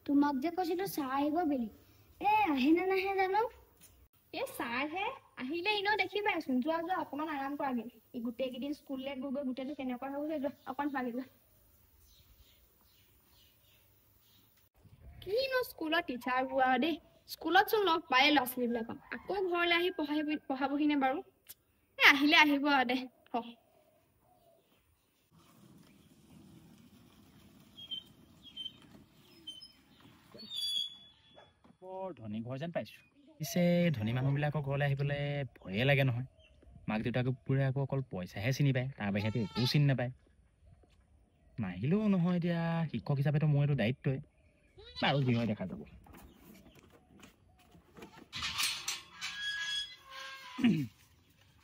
তোমাক যে কৈছিলো চাহ আহিব বুলি আহে নে নাহে জানো চাহ হে আহিলে এনেও দেখি পাইচোন যোৱা যোৱা অকমান আৰাম কৰাগে গোটেই কেইদিন স্কুললৈ গৈ গৈ গোটেইটো কেনেকুৱা হৈ গৈছে অকমান পাগি যোৱা কিনো স্কুলৰ টিচাৰ বোৱা দেই স্কুলত চোন লগ পায়ে ল'ৰা ছোৱালীবিলাকক আকৌ ঘৰলৈ আহি পঢ়াবহি নে বাৰু আহিলে আহিব আৰু দে বৰ ধনী ঘৰ যেন পাইছো পিছে ধনী মানুহবিলাকৰ ঘৰলৈ আহিবলৈ ভয়ে লাগে নহয় মাক দেউতাকবোৰে আকৌ অকল পইচাহে চিনি পায় তাৰ বাহিৰে একো চিনি নাপায় নাহিলেও নহয় এতিয়া শিক্ষক হিচাপেতো মোৰ এইটো দায়িত্বই বাৰু যি হয় দেখা যাব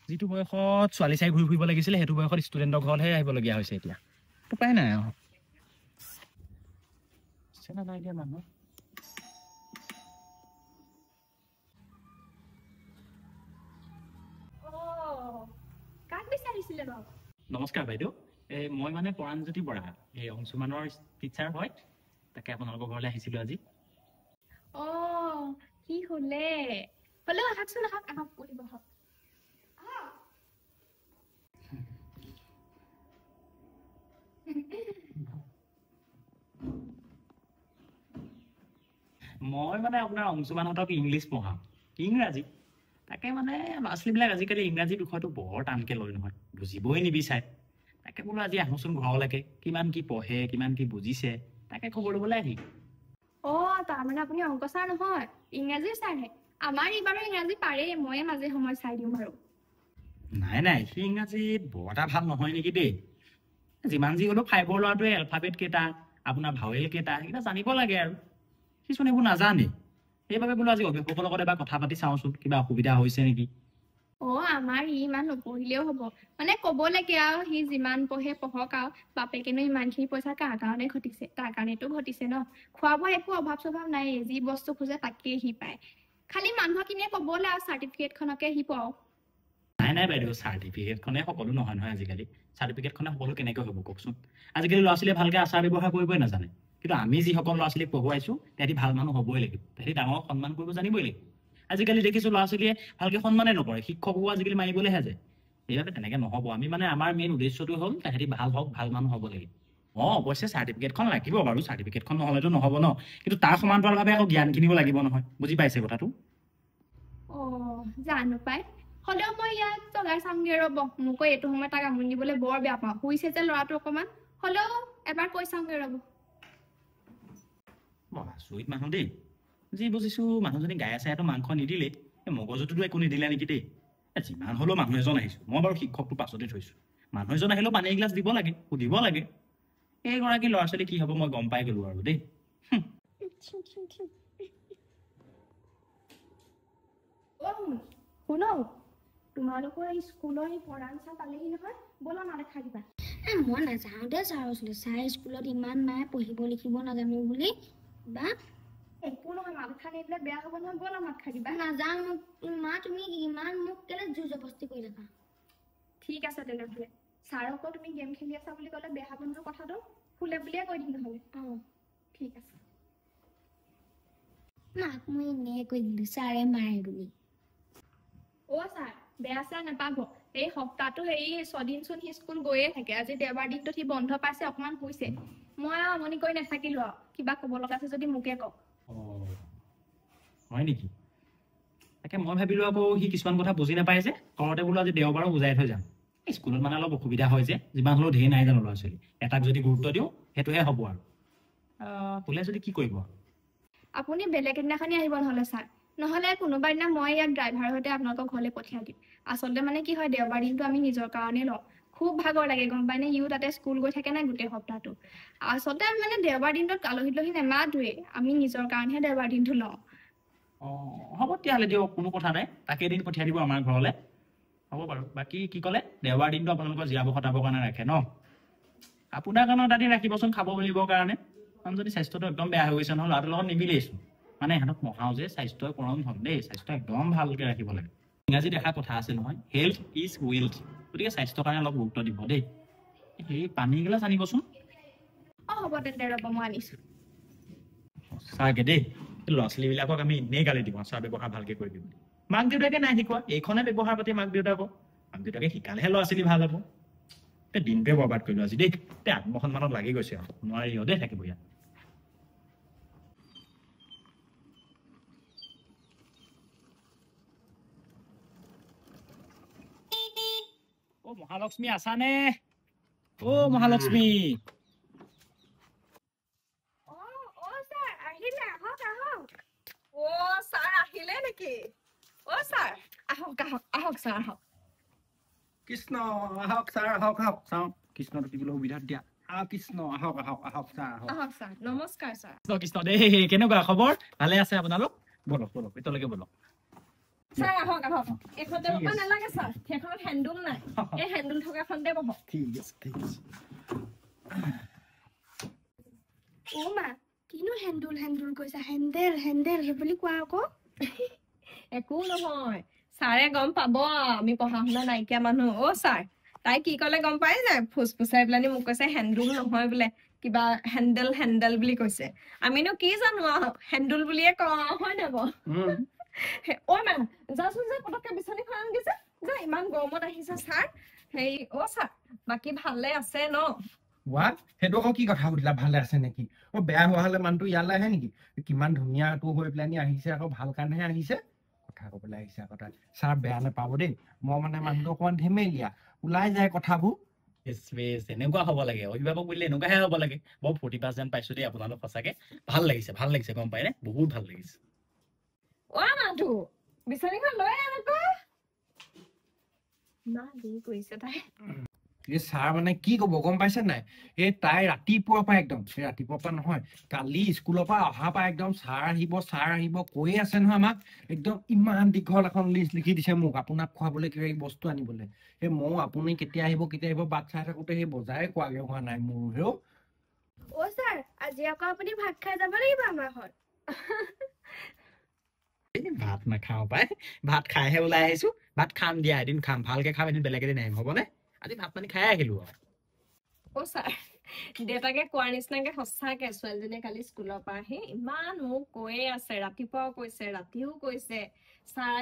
যিটো বয়সত ছোৱালী চাই ঘূৰি ফুৰিব লাগিছিলে সেইটো বয়সত ষ্টুডেণ্টৰ ঘৰতহে আহিবলগীয়া হৈছে এতিয়া উপায় নাই আৰু চেনা নাই দিয়া মানুহ নমস্কাৰ বাইদেউ মই মানে পৰাণজ্যোতি বৰা এই অংশুমানৰ টিচাৰ হয় তাকে আপোনালোকৰ ঘৰলৈ আহিছিলো আজি কি হলে হলেও আহকচোন আহক পঢ়িব আহক মই মানে আপোনাৰ অংশুমানহঁতক ইংলিছ পঢ়াওঁ ইংৰাজী তাকে মানে ল'ৰা ছোৱালীবিলাক আজিকালি ইংৰাজী বিষয়টো বৰ টানকৈ লয় নহয় বুজিবই নিবিচাৰে তাকে বোলো আজি আহোচোন ঘৰলৈকে কিমান কি পঢ়ে কিমান কি বুজিছে তাকে খবৰ ল'বলৈ আহিম তাৰমানে আপুনি অংক ছাৰ নহয় ইংৰাজী ছাৰহে আমাৰ এইবাৰ ইংৰাজী পাৰে ময়ে মাজে সময় চাই দিওঁ বাৰু নাই সি ইংৰাজীত বৰ এটা ভাল নহয় নেকি দেই যিমান যি হ'লেও 5ৰ ল'ৰাটোৱে এলফাবেট কেইটা আপোনাৰ ভাৱেল কেইটা সেইকেইটা জানিব লাগে আৰু কিছুমান এইবোৰ নাজানে সেইবাবে বোলো আজি অভিভাৱকৰ লগত এবাৰ কথা পাতি চাওঁচোন কিবা অসুবিধা হৈছে নেকি আমাৰ ইমান নপঢ়িলেও হ'ব মানে ক'ব লাগে আৰু সি যিমান পঢ়ে পঢ়ক আৰু বাপেকেনো ইমানখিনি পইচা কাৰ কাৰণে ঘটিছে তাৰ কাৰণেতো ঘটিছে ন খোৱা বোৱা একো অভাৱ স্বভাৱ নাই যি বস্তু খোজে তাকেই সি পায় খালি মানুহখিনিয়ে ক'বলৈ আৰু চাৰ্টিফিকেটখনকে সি পাওক নাই বাইদেউ চাৰ্টিফিকেটখনে সকলো নহয় আজিকালি চাৰ্টিফিকেটখনে সকলো কেনেকৈ হ'ব কওকচোন আজিকালি ল'ৰা ছোৱালীয়ে ভালকৈ আচাৰ ব্যৱহাৰ কৰিবই নাজানে কিন্তু আমি যিসকল ল'ৰা ছোৱালীক পঢ়ুৱাইছো তেহেঁতি ভাল মানুহ হ'বই লাগিব তেহেঁতি ডাঙৰক সন্মান কৰিব জানিবই লাগিব আজিকালি দেখিছো ল'ৰা ছোৱালীয়ে ভালকৈ সন্মানে নকৰে শিক্ষকো আজিকালি মাৰিবলৈহে যায় সেইবাবে তেনেকৈ নহ'ব আমি মানে আমাৰ মেইন উদ্দেশ্যটো হ'ল তেহেঁতি ভাল হওক ভাল মানুহ হ'ব লাগিব অৱশ্যে চাৰ্টিফিকেটখন লাগিব বাৰু চাৰ্টিফিকেটখন নহ'লেতো নহ'ব ন কিন্তু তাৰ সমান্তৰালভাৱে আকৌ জ্ঞানখিনিও লাগিব নহয় বুজি পাইছে কথাটো জানো পাই হলেও মই ইয়াত জগাই চামগে ৰ'ব মোকো এইটো সময় তাক আমনি দিবলৈ বৰ বেয়া পাওঁ শুইছে যে ল'ৰাটো অকণমান হলেও এবাৰ কৈ চামগে ৰ'ব আচৰিত মানুহ দেই যি বুজিছো মানুহজনী গাই আছে ইয়াতো মাংস নিদিলে মগজুটোতো একো নিদিলে নেকি দেই যিমান হ'লেও মানুহ এজন আহিছো মই বাৰু শিক্ষকটো পাছতে থৈছো মানুহ এজন আহিলেও পানী এগিলাচ দিব লাগে সুধিব লাগে এইগৰাকী ল'ৰা ছোৱালী কি হ'ব মই গম পাই গলো আৰু দেই শুনো তোমালোকৰ স্কুলৰ পঢ়ান ছাৰ পালেহি নহয় ব'লা না দেখাই দিবা মই নাযাওঁ দে ছাৰ ওচৰলৈ ছাৰ স্কুলত ইমান নাই পঢ়িব লিখিব নাজানো বুলি বা একো নহয় মাত খাই নিদিলে বেয়া হ'ব নহয় ব'লা মাত খাই দিবা নাযাওঁ মা তুমি ইমান মোক কেলে জোৰ জবস্তি কৰি থাকা ঠিক আছে তেনেহ'লে ছাৰকো তুমি গেম খেলি আছা বুলি ক'লে বেয়া হ'ব নহয় কথাটো ফুলে বুলিয়ে কৈ দিম নহ'লে ঠিক আছে মাক মই এনেই কৈ দিলোঁ ছাৰে মাৰে বুলি ছাৰ বেয়া চেয়া নাপাব এই সপ্তাহটো হেৰি 6 দিন চোন সি স্কুল গৈয়ে থাকে আজি দেওবাৰ দিনটোত সি বন্ধ পাইছে অকণমান শুইছে মই আৰু আমনি কৰি নাথাকিলো আৰু কিবা ক'ব লগা আছে যদি মোকে কওক হয় নেকি তাকে মই ভাবিলো আকৌ সি কিছুমান কথা বুজি নাপায় যে ঘৰতে বোলো আজি দেওবাৰো বুজাই থৈ যাম স্কুলত মানে অলপ অসুবিধা হয় যে যিমান হ'লেও ধেৰ নাই জানো ল'ৰা ছোৱালী এটাক যদি গুৰুত্ব দিওঁ সেইটোহে হ'ব আৰু বোলে যদি কি কৰিব আপুনি বেলেগ এদিনাখনি আহিব নহ'লে কোনোবা দিনা মই ইয়াক ড্ৰাইভাৰৰ সৈতে আপোনালোকৰ ঘৰলৈ পঠিয়াই দিম আচলতে মানে কি হয় দেওবাৰ দিনটো আমি নিজৰ কাৰণে লওঁ খুব ভাগৰ লাগে গম পাইনে ইও তাতে স্কুল গৈ থাকে নাই গোটেই সপ্তাহটো আচলতে আমি মানে দেওবাৰ দিনটোত আলহী নেমাতোৱে আমি নিজৰ কাৰণেহে দেওবাৰ দিনটো লওঁ হ'ব তেতিয়াহ'লে দিয়ক কোনো কথা নাই তাকে এদিন পঠিয়াই দিব আমাৰ ঘৰলৈ হ'ব বাৰু বাকী কি ক'লে দেওবাৰ দিনটো আপোনালোকৰ জীয়াব খটাবৰ কাৰণে ৰাখে ন আপোনাৰ কাৰণেও তাতে ৰাখিবচোন খাব বুলিবৰ কাৰণে কাৰণ যদি স্বাস্থ্যটো একদম বেয়া হৈ গৈছে নহয় ল'ৰাটোৰ লগত নিমিলেইচোন মানে ইহঁতক পঢ়াওঁ যে স্বাস্থ্যই পৰম ধন দেই, স্বাস্থ্য একদম ভালকে ৰাখিব লাগে। ইংৰাজী দেখা কথা আছে নহয়, হেল্থ ইজ ৱেল্থ। গতিকে স্বাস্থ্যৰ কাৰণে অলপ গুৰুত্ব দিব দেই। সেই পানী গিলাচ আনিবচোন। হ'ব তেন্তে ৰ'ব মই আনিছোঁ। সঁচাকে দেই, ল'ৰা ছোৱালীবিলাকক আমি এনেই গালি দিওঁ আচাৰ ব্যৱহাৰ ভালকে কৰিবি বুলি। মাক দেউতাকে নাই শিকোৱা, এইখনে ব্যৱহাৰ পাতি মাক দেউতাকে শিকালেহে ল'ৰা ছোৱালী ভাল হ'ব। দিনটোৱে বৰবাদ কৰিলো আজি দেই। আত্মসন্মানত লাগি গৈছে আৰু নোৱাৰি দেই থাকিব ইয়াত। অ মহালক্ষ্মী আছানে? অ মহালক্ষ্মী, ছাৰ আহিলে, আহক আহক। ছাৰ আহিলে নেকি? ছাৰ আহক আহক আহক ছাৰ আহক। কৃষ্ণ আহক ছাৰ, আহক আহক চাওঁ কৃষ্ণটো দিবলৈ সুবিধা দিয়া। কৃষ্ণ আহক আহক আহক ছাৰ আহক। আহক ছাৰ, নমস্কাৰ ছাৰ। কৃষ্ণ দেই, কেনেকুৱা খবৰ? ভালে আছে আপোনালোক? বলক বলক এতিয়ালৈকে বলক। ছাৰ আহক আহক। এইখনতে বহিব নালাগে ছাৰ, সেইখনত হেণ্ডুল নাই, এই হেণ্ডুল থকাখনতে বহক। ঠিক আছে ঠিক আছে। মা কিনো হেণ্ডুল হেণ্ডুল কৈছা? হেণ্ডেল হেণ্ডেল সেই বুলি কোৱা আকৌ। একো নহয়, ছাৰে গম পাব আমি পঢ়া শুনা নাইকিয়া মানুহ। ছাৰ তাই কি ক'লে গম পাই যায়? ফুচফুচাই পেলানি মোক কৈছে হেণ্ডুল নহয় বোলে, কিবা হেণ্ডেল হেণ্ডেল বুলি কৈছে। আমিনো কি জানো আৰু, হেণ্ডুল বুলিয়ে কওঁ হয় নাই বাৰু? মা যাচোন যা, পটককে বিচনীখন আনগে যা, ইমান গৰমত আহিছে ছাৰ। হেৰি ছাৰ বাকী ভালে আছে ন? সেইটো আকৌ কি কথা সুধিলা, ভালে আছে নেকি? বেয়া হোৱা হলে মানুহটো ইয়ালৈ আহে নেকি? কিমান ধুনীয়াটো হৈ পেলানি আহিছে, আকৌ ভাল কাৰণেহে আহিছে। কথা কবলৈ আহিছে আকৌ তাই। ছাৰ বেয়া নাপাব দেই, মই মানে মানুহটো অকমান ধেমেলীয়া, ওলাই যায় কথাবোৰ। এনেকুৱা হ'ব লাগে, অভিভাৱক বুলিলে এনেকুৱাহে হ'ব লাগে। বৰ ফূৰ্তি পাছ যেন পাইছো দেই আপোনালোক, সঁচাকে ভাল লাগিছে গম পাই নে? বহুত ভাল লাগিছে। মাটো বিচনীখন লৈ আনকৈ। ইমান দেৰি কৰিছে তাই। এই ছাৰ মানে কি কব গম পাইছে নাই? তাই ৰাতিপুৱাৰ পৰা একদম, ৰাতিপুৱাৰ পৰা নহয়, কালি স্কুলৰ পৰা অহাৰ পৰা একদম ছাৰ আহিব কৈয়ে আছে নহয় আমাক। একদম ইমান দীঘল এখন লিষ্ট লিখি দিছে মোক, আপোনাক খুৱাবলৈ কিবা বস্তু আনিবলৈ। ময়ো আপুনি কেতিয়া আহিব বাট চাই থাকোতে সেই বজাৰে কোৱাগে হোৱা নাই মোৰ। ছাৰ আজি আকৌ আপুনি ভাত খাই যাব লাগিব আমাৰ ঘৰত। ভাত নাখাওঁ পাই, ভাত খাইহে ওলাই আহিছো। ভাত খাম দিয়া, এদিন খাম, ভালকে খাম, এদিন বেলেগ এদিন আহিম হ'বনে? আজি ভাত পানী খাই আহিলো আৰু। ছাৰ দেউতাকে কোৱাৰ নিচিনাকে সঁচাকে ছোৱালীজনীয়ে কালি স্কুলৰ পৰা আহি ইমান মোক কৈয়ে আছে, ৰাতিপুৱাও কৈছে ৰাতিও কৈছে ছাৰ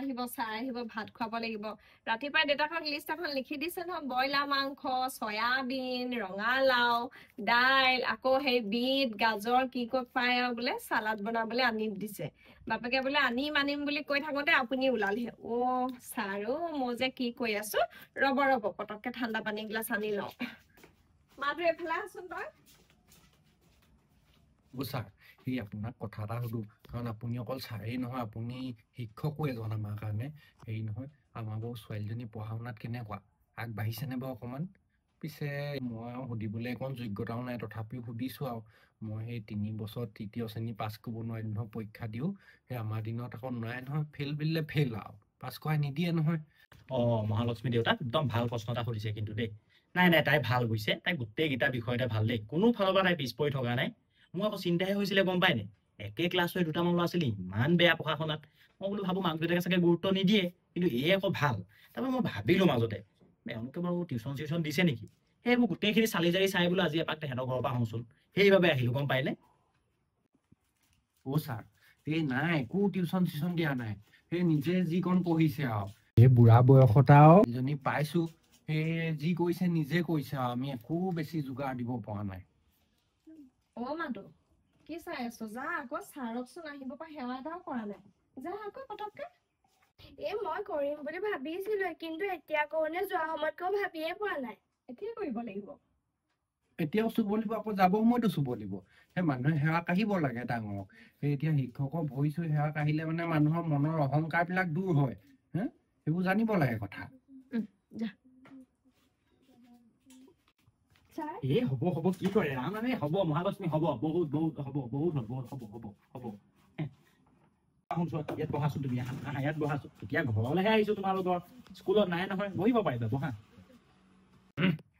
আহিব ভাত খুৱাব লাগিব। ৰাতিপুৱাই দেউতাকক লিষ্ট এখন লিখি দিছে নহয়, ব্ৰইলাৰ মাংস, চয়াবিন, ৰঙালাও, দাইল, আকৌ সেই বিট গাজৰ কি ক'ত পায় আৰু বোলে চালাড বনাবলৈ আনি দিছে। বাপেকে বোলে আনিম বুলি কৈ থাকোতে আপুনি ওলালহে। ছাৰ মই যে কি কৈ আছো, ৰ'ব পটককে ঠাণ্ডা পানী গিলাচ আনি লওঁ। মাতো এইফালে আছোন তই। ছাৰ সেই আপোনাক কথা এটা সুধো, কাৰণ আপুনি অকল ছাৰেই নহয়, আপুনি শিক্ষকো এজন আমাৰ কাৰণে। হেৰি নহয়, আমাৰ বাৰু ছোৱালীজনী পঢ়া শুনাত কেনেকুৱা, আগবাঢ়িছেনে বাৰু অকমান? পিছে মই আৰু সুধিবলৈ অকণ যোগ্যতাও নাই, তথাপিও সুধিছো আৰু। মই সেই 3 বছৰ 3য় শ্ৰেণী পাছ কৰিব নোৱাৰিম নহয়, পৰীক্ষা দিও। সেই আমাৰ দিনত আকৌ নোৱাৰে নহয়, ফেইল বুলিলে ফেইল আৰু, পাছ কৰাই নিদিয়ে নহয়। মহালক্ষ্মী দেউতাক একদম ভাল প্ৰশ্ন এটা সুধিছে কিন্তু দেই। নাই তাই ভাল হৈছে, তাই গোটেইকেইটা বিষয়তে ভাল দেই, কোনো ফালৰ পৰা তাই পিছ পৰি থকা নাই। মোৰ আকৌ চিন্তাহে হৈছিলে গম পাই নে, একে ক্লাছৰ দুটামান ল'ৰা ছোৱালী ইমান বেয়া পঢ়া শুনাত। মই বোলো ভাবো মাক দেউতাকে চাগে গুৰুত্ব নিদিয়ে, কিন্তু এই আকৌ ভাল। তাৰপৰা মই ভাবিলো মাজতে, এওঁলোকে বাৰু টিউচন দিছে নেকি? সেই মোৰ গোটেইখিনি চালি জাৰি চাই বোলো আজি এপাক তেহেঁতৰ ঘৰৰ পৰা আহোচোন, সেইবাবে আহিলো গম পাইনে? ছাৰ নাই, একো টিউচন দিয়া নাই, সেই নিজে যিকণ পঢ়িছে আৰু। এই বুঢ়া বয়সত আৰু এজনী পাইছো, সেই যি কৈছে নিজে কৈছে আৰু, আমি একো বেছি যোগাৰ দিব পৰা নাই। মাতো কি চাই আছো, যা আকৌ ছাৰকচোন আহিব পৰা সেৱা এটাও কৰা নাই, যা আকৌ পটককে। মই কৰিম বুলি ভাবিছিলো, কিন্তু এতিয়া কৰোনে যোৱা সময়তকৈ ভাবিয়ে পোৱা নাই। এতিয়া কৰিব লাগিব, এতিয়াও চুব লাগিব, আকৌ যাব সময়তো চুব লাগিব। সেই মানুহে সেৱা কাঢ়িব লাগে ডাঙৰক। সেই এতিয়া শিক্ষকৰ ভৰি চুই সেৱা কাঢ়িলে মানে মানুহৰ মনৰ অহংকাৰ বিলাক দূৰ হয়। সেইবোৰ জানিব লাগে কথা। হ'ব কি কৰে ৰাম, হ'ব মহালক্ষ্মী, হ'ব বহুত হ'ব। ইয়াত বহাচোন তুমি, ইয়াত বহাচোন। এতিয়া ঘৰলৈহে আহিছো তোমালোকৰ, স্কুলত নাই নহয়, বহিব পাৰিবা, বহা।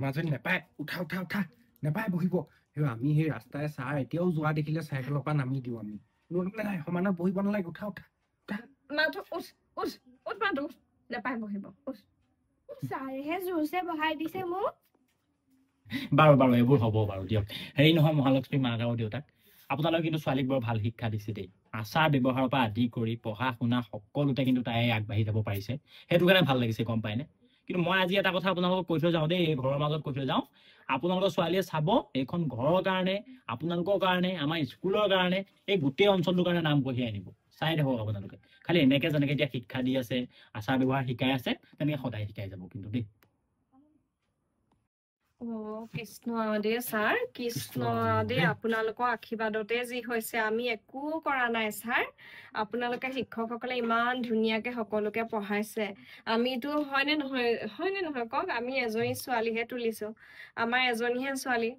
মাজনী নেপায়, উঠা নেপায় বহিব। আমি সেই ৰাস্তাৰে ছাৰ এতিয়াও যোৱা দেখিলে চাইকেলৰ পৰা নামি দিওঁ আমি। নাই সমানত বহিব নালাগে উঠা উঠা মাথো উঠ মাথো নাপাই বহিব ছাৰেহে জোৰছে বহাই দিছে মোক বাৰু বাৰু এইবোৰ হ'ব বাৰু দিয়ক হেৰি নহয় মহালক্ষ্মী মাক আৰু দেউতাক আপোনালোকে কিন্তু ছোৱালীক বৰ ভাল শিক্ষা দিছে দেই আচাৰ ব্যৱহাৰৰ পৰা আদি কৰি পঢ়া শুনা সকলোতে কিন্তু তাই আগবাঢ়ি যাব পাৰিছে সেইটো কাৰণে ভাল লাগিছে গম পায়নে কিন্তু মই আজি এটা কথা আপোনালোকক কৈ থৈ যাওঁ দেই এই ঘৰৰ মাজত কৈ থৈ যাওঁ আপোনালোকৰ ছোৱালীয়ে চাব এইখন ঘৰৰ কাৰণে আপোনালোকৰ কাৰণে আমাৰ স্কুলৰ কাৰণে এই গোটেই অঞ্চলটোৰ কাৰণে নাম কঢ়িয়াই আনিব চাই থাকক আপোনালোকে খালি এনেকে যেনেকে এতিয়া শিক্ষা দি আছে আচাৰ ব্যৱহাৰ শিকাই আছে তেনেকে সদায় শিকাই যাব কিন্তু দেই কৃষ্ণ দে ছাৰ কৃষ্ণ দে আপোনালোকৰ আশীৰ্বাদতে যি হৈছে আমি একো কৰা নাই ছাৰ আপোনালোকে শিক্ষকসকলে ইমান ধুনীয়াকে সকলোকে পঢ়াইছে আমিতো হয়নে নহয় কওক আমি এজনী ছোৱালীহে তুলিছো আমাৰ এজনীহে ছোৱালী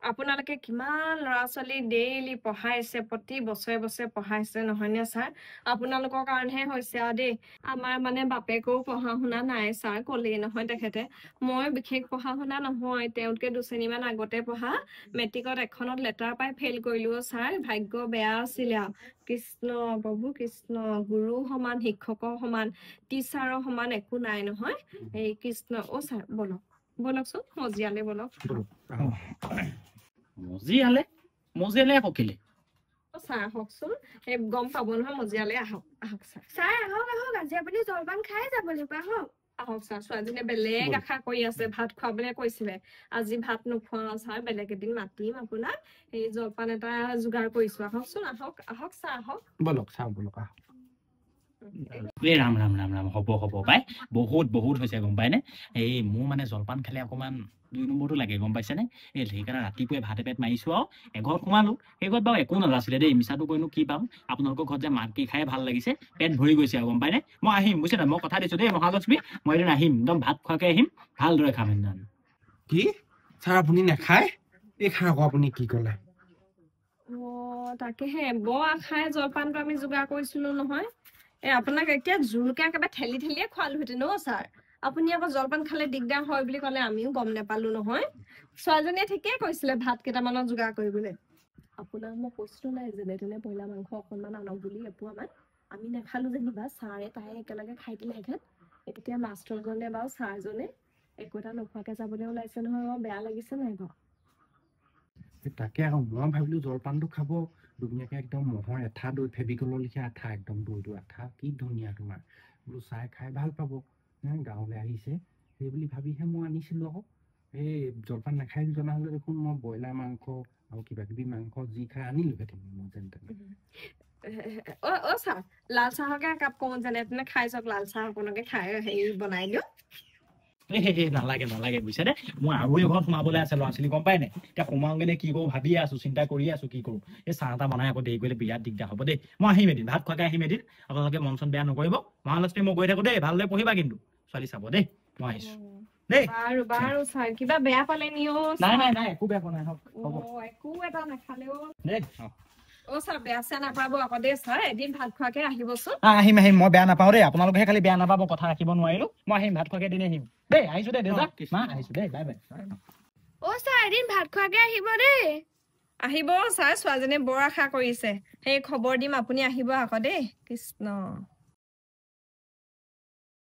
আপোনালোকে কিমান ল'ৰা ছোৱালী ডেইলি পঢ়াইছে প্ৰতি বছৰে পঢ়াইছে নহয়নে ছাৰ আপোনালোকৰ কাৰণেহে হৈছে আৰু দেই আমাৰ মানে বাপেকেও পঢ়া শুনা নাই ছাৰ ক'লেই নহয় তেখেতে মই বিশেষ পঢ়া শুনা নহয় তেওঁলোকে 2 শ্ৰেণীমান আগতে পঢ়া মেট্ৰিকত এখনত লেটাৰ পাই ফেইল কৰিলো ছাৰ ভাগ্য বেয়া আছিলে কৃষ্ণ প্ৰভু কৃষ্ণ গুৰু সমান শিক্ষকৰ সমান টিচাৰৰ সমান একো নাই নহয় এই কৃষ্ণ ছাৰ বলকচোন মজিয়ালে বলক মজিয়ালে পকিলে ছাৰ আহকচোন এই গম পাব নহয় মজিয়ালে আহক ছাৰ ছাৰ আহক আজি আপুনি জলপান খাই যাব লাগিব আহক ছাৰ ছোৱালীজনীয়ে বেলেগ আশা কৰি আছে ভাত খুৱাবলৈ কৈছিলে আজি ভাত নোখোৱাও ছাৰ বেলেগ এদিন মাতিম আপোনাক এই জলপান এটা যোগাৰ কৰিছো আহকচোন আহক ছাৰ আহক বলক চাওঁ বলক আহক এই ৰাম ৰাম ৰাম ৰাম হ'ব পাই বহুত হৈছে গম পায়নে এই মোৰ মানে জলপান খালে অকমান 2 নম্বৰটো লাগে গম পাইছেনে এই সেইকাৰণে ৰাতিপুৱাই ভাত এপেট মাৰিছো আৰু এঘৰত সোমালো সেই ঘৰত বাৰু একো নালাছিলে দেই মিছাটো কৈনো কি পাম আপোনালোকৰ ঘৰত যে মাত কি খাই ভাল লাগিছে পেট ভৰি গৈছে আৰু গম পায়নে মই আহিম বুজিছে নাই মই কথা দিছো দেই মহালক্ষ্মী মই এদিন আহিম একদম ভাত খোৱাকে আহিম ভালদৰে খাম সেইদিনা কি ছাৰ আপুনি নাখায় এই খাই আকৌ আপুনি কি ক'লে তাকেহে বৰ আশাই জলপানটো আমি যোগাৰ কৰিছিলো নহয় আপোনাক এতিয়া জোৰকে একেবাৰে ঠেলিয়ে খোৱালোহেঁতেন ছাৰ আপুনি আকৌ জলপান খালে দিগদাৰ হয় বুলি ক'লে আমিও গম নাপালো নহয় ছোৱালীজনীয়ে ঠিকেই কৈছিলে ভাত কেইটামানৰ যোগাৰ কৰিবলৈ আপোনাক মই কৈছিলো নাই যেনে তেনে ব্ৰইলাৰ মাংস অকণমান আনক বুলি এপোৱামান আমি নাখালো যেনিবা ছাৰে তাই একেলগে খাই দিলেহেঁতেন এতিয়া মাষ্টৰজনে বাৰু ছাৰজনে একো এটা নোখোৱাকে যাবলৈ ওলাইছে নহয় বেয়া লাগিছে নাই বাৰু তাকে আকৌ মই ভাবিলো জলপানটো খাব ধুনীয়াকে একদম মহৰ এঠা দৈ ফেবিকলৰ লিখা আঠা একদম দৈটো আঠা কি ধুনীয়া তোমাৰ বোলো চাই খাই ভাল পাব গাঁৱলৈ আহিছে সেই বুলি ভাবিহে মই আনিছিলো আকৌ এই জলপান নাখাই জনা হ'লে দেখোন মই ব্ৰইলাৰ মাংস আৰু কিবা কিবি মাংস যি খাই আনিলোহেঁতেন মই যেন তেনে ছাৰ লাল চাহকে একাপ কওঁ যেনে তেনে খাই চাওক লাল চাহ অকণকে খাই হেৰি বনাই দিওঁ নালাগে বুজিছে দে মই আৰু এঘৰত সোমাবলৈ আছে ল'ৰা ছোৱালী গম পাই নাই এতিয়া সোমাওগে নে কি কৰো ভাবিয়ে আছো চিন্তা কৰিয়ে আছো কি কৰো এই চাহ এটা বনাই আকৌ দেৰি কৰিলে বিৰাট দিগদাৰ হ'ব দেই মই আহিম এদিন ভাত খোৱাকে আহিম এদিন আপোনালোকে মন চন বেয়া নকৰিব মহালক্ষ্মী মই গৈ থাকো দেই ভালদৰে পঢ়িবা কিন্তু ছোৱালী চাব দেই মই আহিছো দেই বাৰু ছাৰ কিবা বেয়া পালে নিও নাই একো বেয়া পোৱা নাই একো এটা নাখালেও দেই ছাৰ বেয়া চেয়া নাপাব আকৌ দেই ছাৰ এদিন ভাত খোৱাকে আহিবচোন আহিম মই বেয়া নাপাওঁ দেই আপোনালোকে খালি বেয়া নাপাব কথা ৰাখিব নোৱাৰিলো মই আহিম ভাত খোৱাকে এদিন আহিম দেই আহিছো দেই দেউতা মা আহিছো দেই বাই বাই ছাৰ এদিন ভাত খোৱাকে আহিব দেই আহিব ছাৰ ছোৱালীজনীয়ে বৰ আশা কৰিছে সেই খবৰ দিম আপুনি আহিব আকৌ দেই কৃষ্ণ